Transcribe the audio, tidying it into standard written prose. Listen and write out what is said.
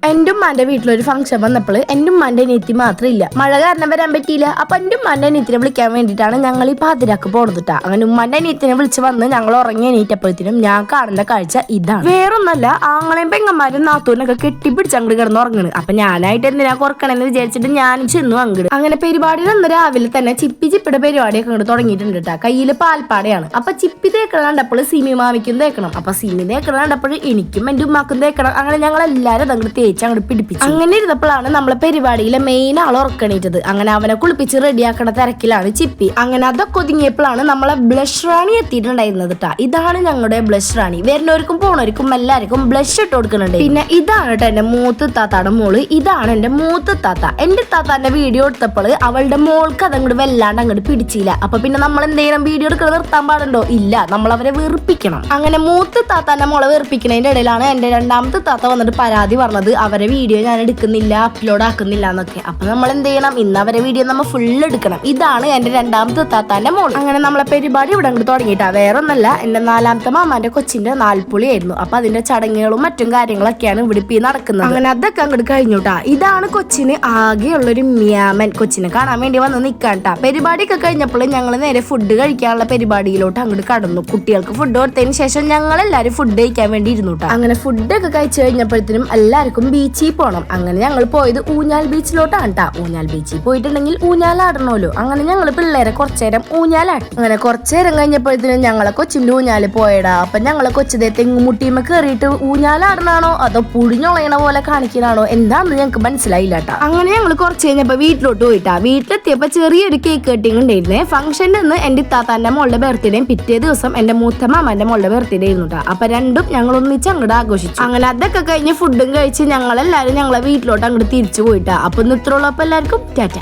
എന്റെ ഉമ്മാന്റെ വീട്ടിലൊരു ഫംഗ്ഷൻ വന്നപ്പോൾ എന്റെ ഉമ്മാന്റെ അനിയത്തി മാത്രം ഇല്ല. മഴ കാരണം വരാൻ പറ്റിയില്ല. അപ്പൊ എന്റെ ഉമ്മാന്റെ അനിയത്തിനെ വിളിക്കാൻ വേണ്ടിയിട്ടാണ് ഞങ്ങൾ ഈ പാതിരാക്ക് പോണതിട്ടാ. അങ്ങനെ ഉമ്മാന്റെ അനിയത്തിനെ വിളിച്ച് വന്ന് ഞങ്ങൾ ഉറങ്ങി എണീറ്റപ്പോഴത്തേനും ഞാൻ കാണുന്ന കാഴ്ച ഇതാണ്. വേറൊന്നല്ല, ആങ്ങളെയും പെങ്ങന്മാരും നാത്തൂനൊക്കെ കെട്ടിപ്പിടിച്ച് അങ്ങോട്ട് കിടന്ന് ഉറങ്ങണ്. അപ്പൊ ഞാനായിട്ട് എന്തിനാ കുറക്കണെന്ന് വിചാരിച്ചിട്ട് ഞാനും ചെന്നു അങ്ങോട്ട്. അങ്ങനെ പരിപാടിയിൽ അന്ന് രാവിലെ തന്നെ ചിപ്പിയുടെ പരിപാടിയൊക്കെ അങ്ങോട്ട് തുടങ്ങിയിട്ടുണ്ട് കേട്ടാ. കയ്യില് പാൽപ്പാടയാണ്. അപ്പൊ ചിപ്പി തേക്കണം കണ്ടപ്പോൾ സിമി മാമിക്കും തേക്കണം. അപ്പൊ സിമി തേക്കണം കണ്ടപ്പോൾ എനിക്കും എന്റെ ഉമ്മാക്കും തേക്കണം. അങ്ങനെ ഞങ്ങൾ എല്ലാരും അങ്ങോട്ട് അങ്ങോട്ട് പിടിപ്പിച്ചു. അങ്ങനെ ഇരുന്നപ്പോഴാണ് നമ്മളെ പരിപാടിയിലെ മെയിൻ ആൾ ഉറക്കണീറ്റത്. അങ്ങനെ അവനെ കുളിപ്പിച്ച് റെഡിയാക്കണ തിരക്കിലാണ് ചിപ്പി. അങ്ങനെ അതൊക്കെ ഒതുങ്ങിയപ്പോഴാണ് നമ്മളെ ബ്ലഷ് റാണി എത്തിയിട്ടുണ്ടായിരുന്നത് കേട്ടാ. ഇതാണ് ഞങ്ങളുടെ ബ്ലഷ് റാണി. വരുന്നവർക്കും പോണവർക്കും എല്ലാവർക്കും ബ്ലഷ് ഇട്ട് കൊടുക്കുന്നുണ്ട്. പിന്നെ ഇതാണ് കേട്ടോ എന്റെ മൂത്ത് താത്താടെ മോള്. ഇതാണ് എന്റെ മൂത്ത് താത്ത. എന്റെ താത്താന്റെ വീഡിയോ എടുത്തപ്പോൾ അവളുടെ മോൾക്ക് അതങ്ങോട്ട് വല്ലാണ്ട് അങ്ങോട്ട് പിടിച്ചില്ല. അപ്പൊ പിന്നെ നമ്മൾ എന്തെങ്കിലും വീഡിയോ എടുക്കുന്നത് നിർത്താൻ പാടുണ്ടോ? ഇല്ല, നമ്മൾ അവരെ വെറുപ്പിക്കണം. അങ്ങനെ മൂത്ത് താത്താന്റെ മോളെ വെറുപ്പിക്കുന്നതിന്റെ ഇടയിലാണ് എന്റെ രണ്ടാമത്തെ താത്ത വന്നിട്ട് പരാതി പറഞ്ഞത് അവരെ വീഡിയോ ഞാൻ എടുക്കുന്നില്ല, അപ്ലോഡ് ആക്കുന്നില്ല എന്നൊക്കെ. അപ്പൊ നമ്മൾ എന്ത് ചെയ്യണം? ഇന്ന് അവരെ വീഡിയോ നമ്മൾ ഫുൾ എടുക്കണം. ഇതാണ് എന്റെ രണ്ടാമത്തെ താത്താന്റെ മോള്. അങ്ങനെ നമ്മളെ പരിപാടി ഇവിടെ അങ്ങോട്ട് തുടങ്ങിയിട്ടാ. വേറെ ഒന്നല്ല, എന്റെ നാലാമത്തെ മാമാന്റെ കൊച്ചിന്റെ നാൽപ്പുളിയായിരുന്നു. അപ്പൊ അതിന്റെ ചടങ്ങുകളും മറ്റും കാര്യങ്ങളൊക്കെയാണ് ഇവിടെ ഇപ്പൊ നടക്കുന്നത്. അങ്ങനെ അതൊക്കെ അങ്ങോട്ട് കഴിഞ്ഞുട്ടാ. ഇതാണ് കൊച്ചിന് ആകെയുള്ളൊരു മ്യാമൻ. കൊച്ചിനെ കാണാൻ വേണ്ടി വന്ന് നിക്കാട്ടാ. പരിപാടിയൊക്കെ കഴിഞ്ഞപ്പോൾ ഞങ്ങൾ നേരെ ഫുഡ് കഴിക്കാനുള്ള പരിപാടിയിലോട്ട് അങ്ങോട്ട് കടന്നു. കുട്ടികൾക്ക് ഫുഡ് കൊടുത്തതിന് ശേഷം ഞങ്ങൾ എല്ലാവരും ഫുഡ് കഴിക്കാൻ വേണ്ടി ഇരുന്നുട്ടാ. അങ്ങനെ ഫുഡൊക്കെ കഴിച്ചു കഴിഞ്ഞപ്പോഴത്തേനും എല്ലാവർക്കും ബീച്ചിൽ പോകണം. അങ്ങനെ ഞങ്ങൾ പോയത് ഊഞ്ഞാൽ ബീച്ചിലോട്ടാണ് ട്ടാ. ഊഞ്ഞാൽ ബീച്ചിൽ പോയിട്ടുണ്ടെങ്കിൽ ഊഞ്ഞാലാടണമല്ലോ. അങ്ങനെ ഞങ്ങൾ പിള്ളേരെ കുറച്ചേരം ഊഞ്ഞാലാട്ടി. അങ്ങനെ കുറച്ചേരം കഴിഞ്ഞപ്പോഴത്തേനും ഞങ്ങളെ കൊച്ചിന്റെ ഊഞ്ഞാല് പോയടാ. അപ്പൊ ഞങ്ങളെ കൊച്ചതേ തെങ്ങുമുട്ടിയുമ്പോ കയറിയിട്ട് ഊഞ്ഞാലാടണാണോ അതോ പുടിഞ്ഞുളയണ പോലെ കാണിക്കണാണോ എന്താണെന്ന് ഞങ്ങൾക്ക് മനസ്സിലായില്ല ട്ടാ. അങ്ങനെ ഞങ്ങൾ കുറച്ച് കഴിഞ്ഞപ്പോ വീട്ടിലോട്ട് പോയിട്ടാ. വീട്ടിലെത്തിയപ്പോ ചെറിയൊരു കേക്ക് കട്ടിങ് ഉണ്ടായിരുന്നേ. ഫംഗ്ഷനിൽ നിന്ന് എന്റെ ഇത്താത്താന്റെ മോളുടെ ബർത്ത്ഡേയും പിറ്റേ ദിവസം എന്റെ മൂത്ത മാമാന്റെ മോളുടെ ബർത്ത്ഡേ ആയിരുന്നു ട്ടാ. അപ്പൊ രണ്ടും ഞങ്ങൾ ഒന്നിച്ച് അങ്ങോട്ട് ആഘോഷിച്ചു. അങ്ങനെ അതൊക്കെ കഴിഞ്ഞ് ഫുഡും കഴിച്ച് ഞങ്ങളെല്ലാരും ഞങ്ങളെ വീട്ടിലോട്ട് അങ്ങോട്ട് തിരിച്ചു പോയിട്ടാ. അപ്പൊ ഇത്രയുള്ളപ്പോ എല്ലാവർക്കും ടാറ്റ.